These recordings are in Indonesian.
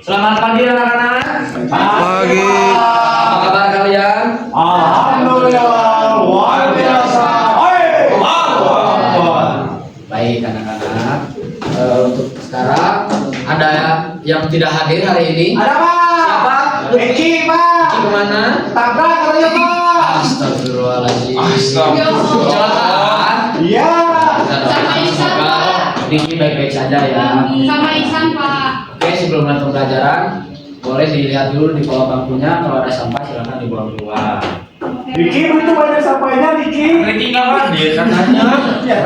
Selamat pagi anak-anak. Pagi. Apa kabar kalian? Alhamdulillah, luar biasa. Baik anak-anak. Untuk sekarang ada yang tidak hadir hari ini. Ada Pak? Siapa? Eki Pak. Eki kemana? Tabrak katanya Pak. Astagfirullahaladzim. Astagfirullah. Iya. Sama Isan, Pak. Riki baik-baik saja ya. Sama Isan, Pak. Oke, sebelum lanjut pelajaran, boleh dilihat dulu di kolong bangkunya. Kalau ada sampah silakan dibuang keluar. Riki itu banyak sampahnya Riki. Riki nggak hadir Katanya Ya,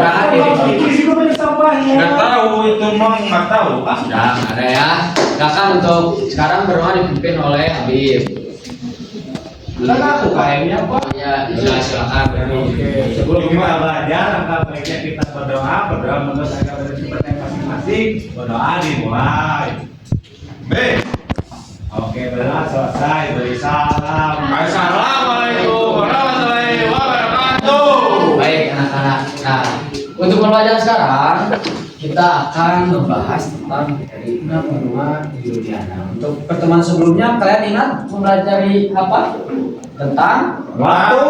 Riki juga banyak sampahnya. nggak tahu itu mah nggak tahu. Sudah ada ya. Silakan untuk sekarang berdoa dipimpin oleh Habib. Kan aku kayaknya Pak. Ya, silakan. Oke, sebelum kita belajar, angka baiknya kita berdoa menurut agama dan kepercayaan masing-masing. Berdoa dimulai. B. Oke, benar selesai. Beri salam. Assalamualaikum warahmatullahi wabarakatuh. Baik anak-anak. Nah, untuk pembelajaran sekarang kita akan membahas tentang dari benua di dunia. Nah, untuk pertemuan sebelumnya kalian ingat mempelajari apa? Tentang waktu,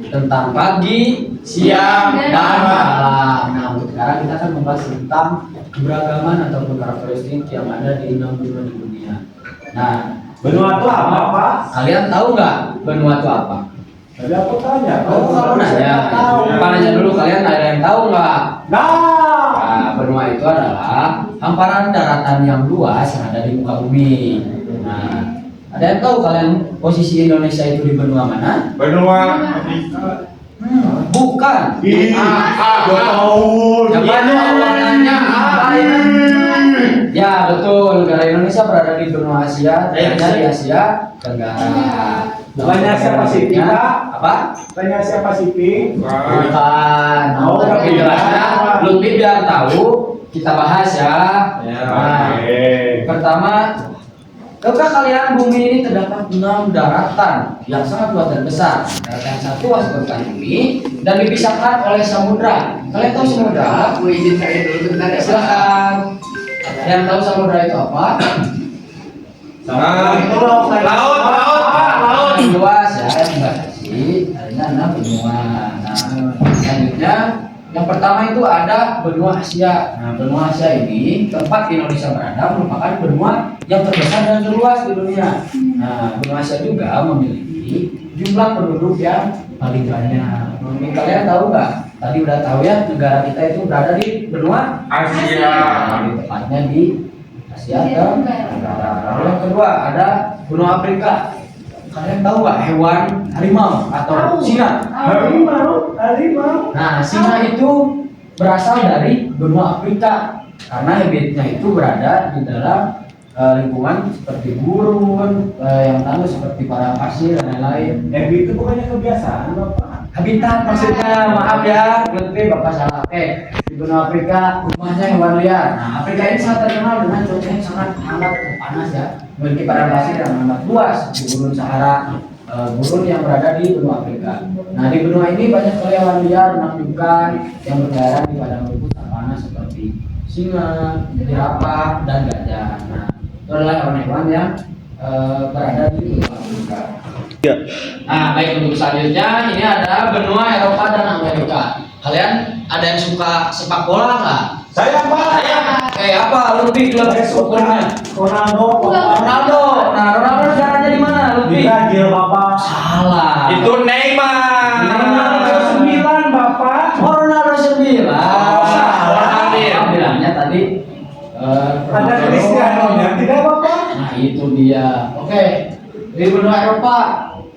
tentang pagi, siang, dan malam. Nah, untuk sekarang kita akan membahas tentang keberagaman ataupun karakteristik yang ada di 6 benua di dunia. Nah, Benua itu apa Pak? kalian tahu nggak benua itu apa? Tadi aku tanya. Oh, kamu nanya. Tahu. Apa nanya dulu, kalian ada yang tahu nggak? Nah. Nah, benua itu adalah hamparan daratan yang luas yang ada di muka bumi. Nah, ada yang tahu kalian posisi Indonesia itu di benua mana? Benua Bukan. Ih, gua tahu. Yang banyak orang nanya apa ya? Ya betul, negara Indonesia berada di benua Asia, tepatnya di Asia Tenggara. Bukannya Asia Pasifik, Pak? Apa? Tanya Asia Pasifik. Bukan. Oh, Tapi bukan. jelasnya lebih biar tahu kita bahas ya. Ya, Nah, Oke. pertama, tahukah kalian bumi ini terdapat 6 daratan yang sangat luas dan besar. Daratan satu masuk permukaan bumi dan dipisahkan oleh samudra. Kalian tahu samudra? Aku izin saya dulu bentar ya Pak. Silakan. Yang tahu samudra itu apa? Itu laut. laut. Yang luas ya, yang membatasi adanya 6 benua. Nah, selanjutnya yang pertama itu ada benua Asia. Nah, benua Asia ini tempat Indonesia berada merupakan benua yang terbesar dan terluas di dunia. Nah, benua Asia juga memiliki jumlah penduduk yang paling banyak. Mungkin kalian tahu nggak? Tadi udah tahu ya, negara kita itu berada di benua Asia. Lebih tepatnya di Asia Tenggara. Lalu yang kedua ada benua Afrika. Kalian tahu nggak hewan harimau atau singa? Harimau. Nah, singa itu berasal dari benua Afrika karena habitnya itu berada di dalam lingkungan seperti gurun, yang lalu seperti padang pasir dan lain-lain. Itu bukannya kebiasaan Bapak? Habitat maksudnya, maaf ya, lebih bapak salah. Di benua Afrika rumahnya hewan liar. Nah, Afrika ini sangat terkenal dengan cuaca yang sangat hangat dan panas ya, memiliki padang pasir yang sangat luas di gurun Sahara, gurun yang berada di benua Afrika. Nah, di benua ini banyak sekali hewan liar menakjubkan yang berkeliaran di padang rumput tak panas seperti singa, jerapah, dan gajah. Nah, itu adalah hewan-hewan yang berada di benua Afrika. Nah, baik, untuk selanjutnya ini ada benua Eropa dan Amerika. Kalian ada yang suka sepak bola nggak? Saya Pak. Kayak apa? Lebih klub sepak Ronaldo. Ronaldo. Nah, Ronaldo sekarangnya di mana? Di Lebih. Brazil Bapak. Salah. Itu Neymar. Ronaldo 9 Bapak. Oh, Ronaldo 9. Salah. Bilangnya tadi Ada Ronaldo. Cristiano-nya tidak Bapak? Nah, itu dia. Oke. Di benua Eropa,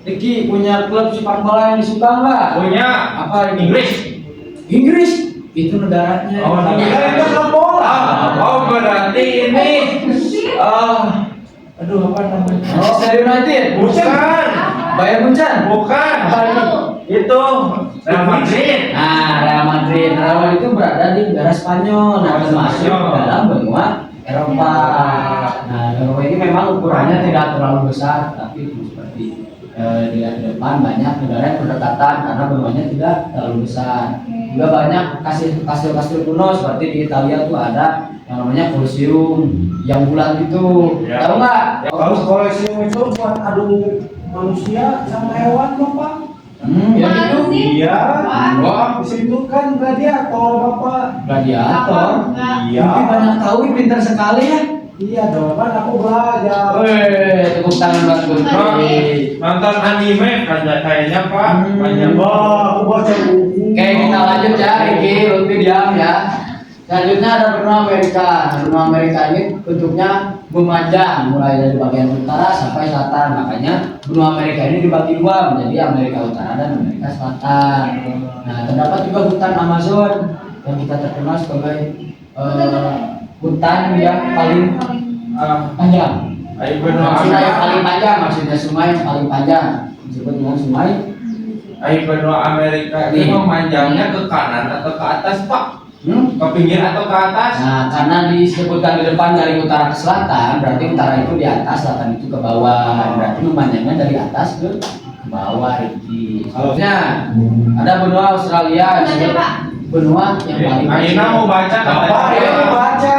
Riki punya klub sepak bola yang disuka nggak? Punya Apa ini? Inggris. Inggris itu negaranya. Oh, Kita kan bola. Oh, berarti ini Aduh, apa namanya? Manchester United. bukan. Bayern Munchen. Bukan. Apa ini? Itu Real Madrid. Nah, Real Madrid. Real Madrid itu berada di negara Spanyol. Nah, termasuk Spanyol. dalam benua Eropa. Nah, Eropa ini memang ukurannya tidak terlalu besar, tapi seperti dilihat di depan banyak negara yang berdekatan karena benuanya tidak terlalu besar. Juga banyak kastil-kastil kuno seperti di Italia tuh ada yang namanya Colosseum yang bulat itu. Ya. Tahu nggak? Kalau Colosseum itu buat adu manusia sama hewan Bapak. Yang itu Iya. Wah. Di situ kan gladiator Bapak. gladiator. Iya. Mungkin banyak tahu, pintar sekali ya. Iya dong, kan aku belajar. Weh, tepuk tangan buat Putri. Nonton anime kayaknya Pak. Banyak Wah, aku baca buku. Oke, kita lanjut ya, Ricky, Lutfi diam ya. Selanjutnya ada benua Amerika. Nah, benua Amerika ini bentuknya memanjang, mulai dari bagian utara sampai selatan. Makanya benua Amerika ini dibagi dua menjadi Amerika Utara dan Amerika Selatan. Nah, terdapat juga hutan Amazon yang kita terkenal sebagai hutan yang paling panjang. Ayo benua Sungai yang Amerika. paling panjang, maksudnya sungai yang paling panjang disebut dengan sungai. Ayo benua Amerika ini memanjangnya ke kanan atau ke atas Pak? Ke pinggir atau ke atas? Nah, karena disebutkan di depan dari utara ke selatan, berarti utara itu di atas, selatan itu ke bawah. Berarti memanjangnya dari atas ke bawah, Ricky. Selanjutnya ada benua Australia, disebut benua yang paling Aina mau baca Bapak, katanya. ayo baca.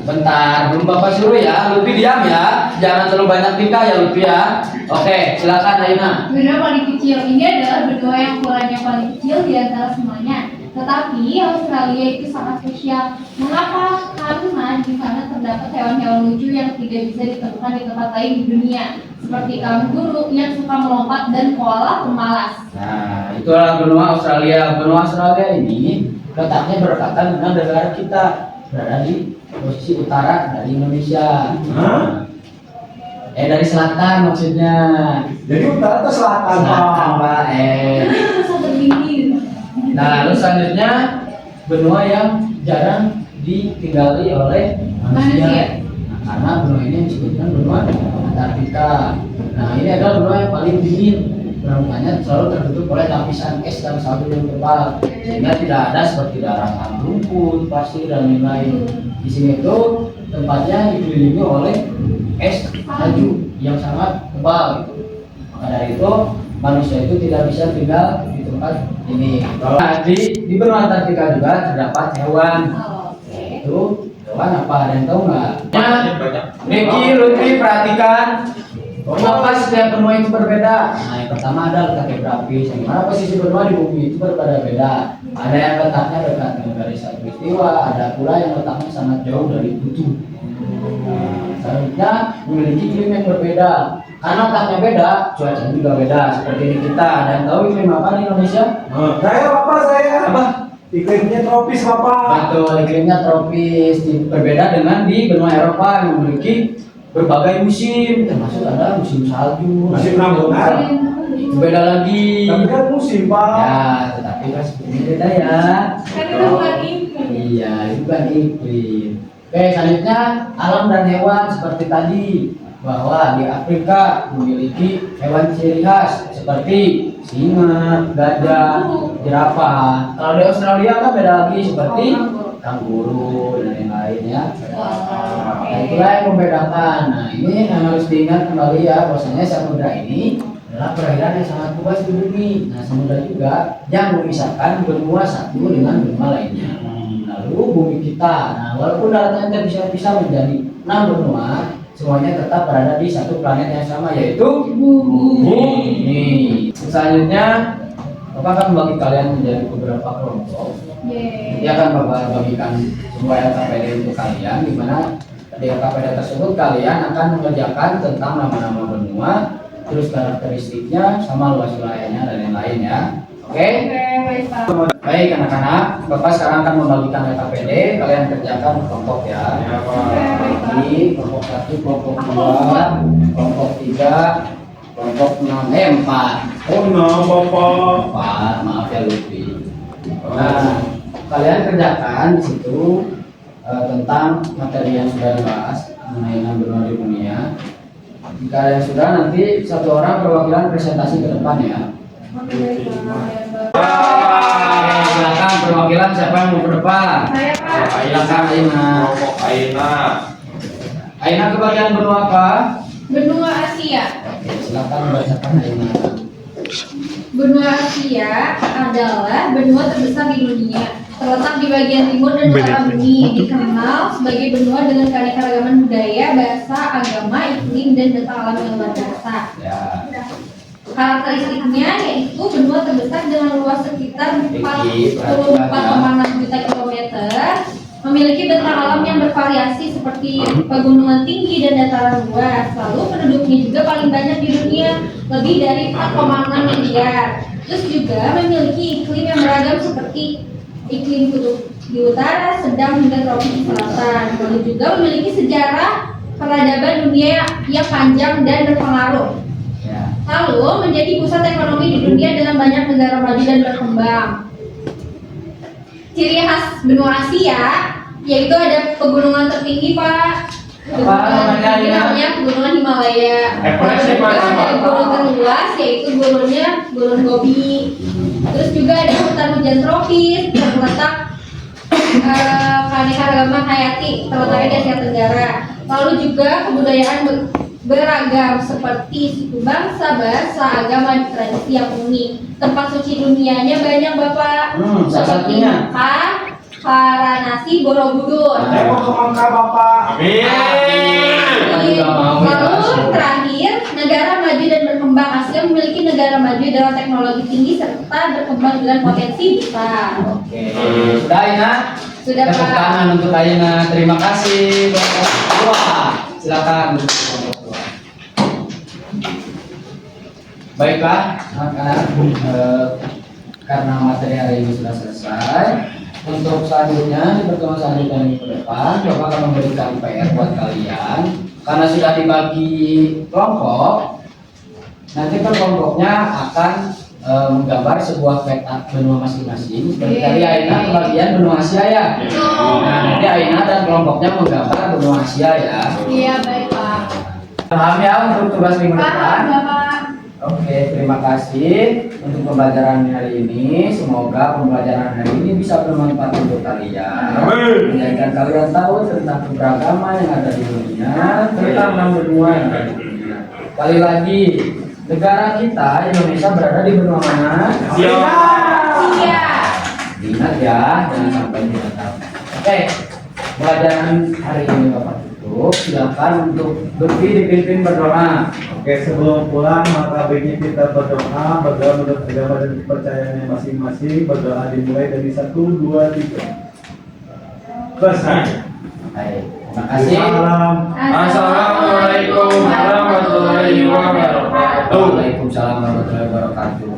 Bentar, belum Bapak suruh ya. Lutfi diam ya. Jangan terlalu banyak tingkah ya Lutfi ya. Oke, silakan Aina. Benua paling kecil ini adalah benua yang ukurannya paling kecil di antara semuanya. Tetapi Australia itu sangat spesial. Mengapa? Karena di sana terdapat hewan-hewan lucu yang tidak bisa ditemukan di tempat lain di dunia, seperti kanguru yang suka melompat dan koala pemalas. Nah, itulah benua Australia. Benua Australia ini letaknya berdekatan dengan negara kita, berada di posisi utara dari Indonesia. Hah? Dari selatan maksudnya. Jadi utara atau selatan, Selatan, Pak? Pak. Sangat dingin. Nah, lalu selanjutnya benua yang jarang ditinggali oleh manusia. Manusia. Nah, karena benua ini disebutkan benua Antartika. Nah, ini adalah benua yang paling dingin. Makanya selalu tertutup oleh lapisan es dan salju yang tebal, sehingga tidak ada seperti daratan rumput, pasir dan lain-lain. Di sini itu tempatnya dikelilingi oleh es salju yang sangat tebal gitu. Maka dari itu manusia itu tidak bisa tinggal di tempat ini. Nah, di benua Antartika juga terdapat hewan. Oke. Itu hewan apa? Ada yang tahu nggak? Banyak. Ricky, Lutfi, perhatikan. Kenapa setiap benua itu berbeda? Nah, yang pertama ada letak geografis. Yang mana posisi benua di bumi itu berbeda-beda. Ada yang letaknya dekat dengan garis khatulistiwa, ada pula yang letaknya sangat jauh dari kutub. Selanjutnya memiliki iklim yang berbeda. Karena letaknya beda, cuacanya juga beda. Seperti di kita, ada yang tahu iklim apa di Indonesia? Saya Bapak, saya. Apa? Iklimnya tropis Bapak. Betul, iklimnya tropis. Berbeda dengan di benua Eropa yang memiliki berbagai musim, termasuk ada musim salju, Musim rambutan. itu beda lagi. Tapi kan musim, Pak. Ya, tetapi kan seperti beda ya. Kan itu bukan iklim. Iya, itu kan iklim. Oke, selanjutnya alam dan hewan seperti tadi, bahwa di Afrika memiliki hewan ciri khas seperti singa, gajah, jerapah. Kalau di Australia kan beda lagi seperti kanguru dan lain-lain ya. Nah, itulah yang membedakan. Nah, ini yang harus diingat kembali ya, bahwasanya samudra ini adalah perairan yang sangat luas di bumi. Nah, samudra juga yang memisahkan benua satu dengan benua lainnya. Lalu bumi kita, nah walaupun daratnya bisa menjadi 6 benua, semuanya tetap berada di satu planet yang sama, yaitu bumi. Selanjutnya, Bapak akan membagi kalian menjadi beberapa kelompok. Dia akan bagikan sebuah LKPD untuk kalian, di mana di LKPD tersebut kalian akan mengerjakan tentang nama-nama benua, terus karakteristiknya, sama luas wilayahnya dan lain-lain ya. Oke? Baik anak-anak, Bapak sekarang akan membagikan LKPD, kalian kerjakan kelompok ya. Ini kelompok 1, kelompok 2, kelompok 3, kelompok 4. Oh, no, Bapak. Pak, maaf ya Lutfi. Nah, kalian kerjakan di situ tentang materi yang sudah dibahas mengenai 6 benua di dunia. Jika kalian sudah, nanti satu orang perwakilan presentasi ke depan ya. Silakan perwakilan, siapa yang mau ke depan? Saya Pak. Silakan Aina. Kelompok Aina. Aina kebagian benua apa? Benua Asia. Oke, silakan bacakan Aina. Benua Asia adalah benua terbesar di dunia. terletak di bagian timur dan utara bumi, dikenal sebagai benua dengan keanekaragaman budaya, bahasa, agama, iklim, dan data alam yang luar biasa. Ya. Karakteristiknya yaitu benua terbesar dengan luas sekitar 44,6 juta kilometer, memiliki bentang alam yang bervariasi seperti pegunungan tinggi dan dataran luas. Lalu penduduknya juga paling banyak di dunia, lebih dari 4,6 miliar. Terus juga memiliki iklim yang beragam seperti iklim kutub di utara, sedang hingga tropis di selatan. Lalu juga memiliki sejarah peradaban dunia yang panjang dan berpengaruh. Ya. Lalu menjadi pusat ekonomi di dunia dengan banyak negara maju dan berkembang. Ciri khas benua Asia yaitu ada pegunungan tertinggi, Pak. Apa namanya? Pegunungan Himalaya. Lalu juga ada gunung terluas yaitu Gunung Gobi. Terus juga ada hutan hujan tropis terletak keanekaragaman hayati terletaknya di Asia Tenggara. Lalu juga kebudayaan beragam seperti suku bangsa, bahasa, agama, dan tradisi yang unik. Tempat suci dunianya banyak, Bapak. Salah Seperti satunya. Mekah, Varanasi, Borobudur. Saya mau ke Mangka Bapak. Kita juga mau ya. Lalu terakhir, negara maju dan berkembang. Asia memiliki negara maju dengan teknologi tinggi serta berkembang dengan potensi besar. Oke. Sudah Aina? Sudah, Tepuk Pak. tangan untuk Aina. Terima kasih buat orang tua. Silakan untuk orang tua. Baiklah, anak-anak, karena materi hari ini sudah selesai. Untuk selanjutnya, di pertemuan selanjutnya minggu depan, Bapak akan memberikan PR buat kalian. Karena sudah dibagi kelompok, nanti per kelompoknya akan menggambar sebuah peta benua masing-masing. Seperti tadi Aina kebagian benua Asia ya. Nah, nanti Aina dan kelompoknya menggambar benua Asia ya. Iya, baik, Pak. Paham ya untuk tugas minggu depan? Paham, Bapak. Oke, terima kasih untuk pembelajaran hari ini. Semoga pembelajaran hari ini bisa bermanfaat untuk kalian. Menjadikan kalian tahu tentang keberagaman yang ada di dunia, tentang benua yang ada di dunia. Kali lagi, negara kita Indonesia berada di benua mana? Iya. Ingat ya, jangan sampai tidak tahu. Oke, pembelajaran hari ini Bapak tutup. Silakan untuk dipimpin berdoa. Oke, sebelum pulang maka baiknya kita berdoa menurut agama dan kepercayaannya masing-masing. Berdoa dimulai dari 1, 2, 3. Selesai. Baik, terima kasih. Assalamualaikum warahmatullahi wabarakatuh. Waalaikumsalam warahmatullahi wabarakatuh.